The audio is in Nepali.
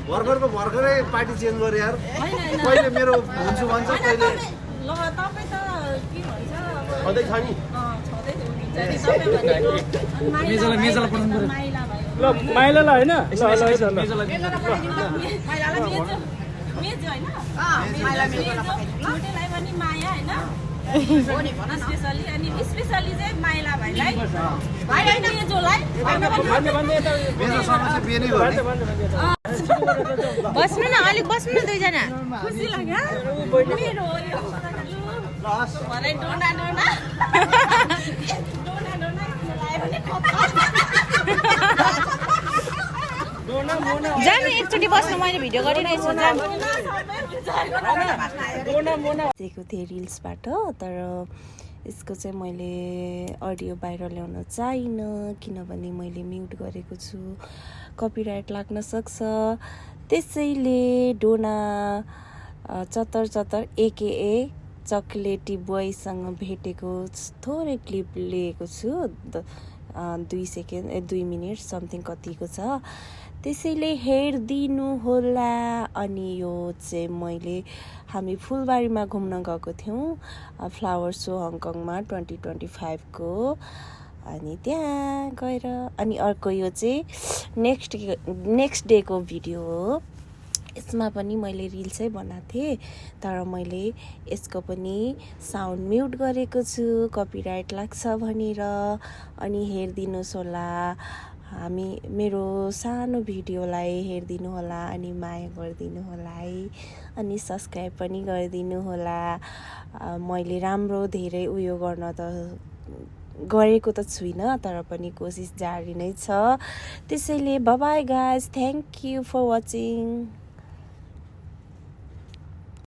भर्खरको भर्खरै पार्टी चेन्ज गरे यार कहिले मेरो हुन्छु भन्छ कहिले ल तपाईँ त के भन्छ सधैँ छ नि मेजला पठाउनु पर्यो माइला भयो ल माइलालाई होइन ल मेज होइन छोटेलाई पनि माया होइन स्पेसली अनि स्पेसली चाहिँ माइला भाइलाई भाइ होइन मेजोलाई मेरो समस्या बिहे नै गर्ने बस्नु न अलिक बस्नु न दुईजना खुसी लाग्यो मेरो हो यो भरे डोना डोना डोना डोना लगायो भने जानु एकचोटि बस्नु मैले भिडियो गरिरहेको छु जानु दिएको थिएँ रिल्सबाट तर यसको चाहिँ मैले अडियो बाहिर ल्याउन चाहिनँ किनभने मैले म्युट गरेको छु कपिराइट लाग्न सक्छ त्यसैले डोना चतर चतर एकेए चक्लेटी बोयसँग भेटेको थोरै क्लिप लिएको छु 2 मिनट समथिङ कतिको छ त्यसैले हेरिदिनु होला अनि यो चाहिँ मैले हामी फुलबारीमा घुम्न गएको थियौँ फ्लावर सो हङकङमा 2025 को अनि त्यहाँ गएर अनि अर्को यो चाहिँ नेक्स्ट डे को भिडियो हो यसमा पनि मैले रिल्सै बनाएको थिएँ तर मैले यसको पनि साउन्ड म्युट गरेको छु कपिराइट लाग्छ भनेर अनि हेरिदिनुहोस् होला हामी मेरो सानो भिडियोलाई हेरिदिनु होला अनि माया गरिदिनु होला है अनि सब्सक्राइब पनि गरिदिनु होला मैले राम्रो धेरै उयो गर्न त गरेको त छुइनँ तर पनि कोसिस जारी नै छ त्यसैले bye bye guys thank you for watching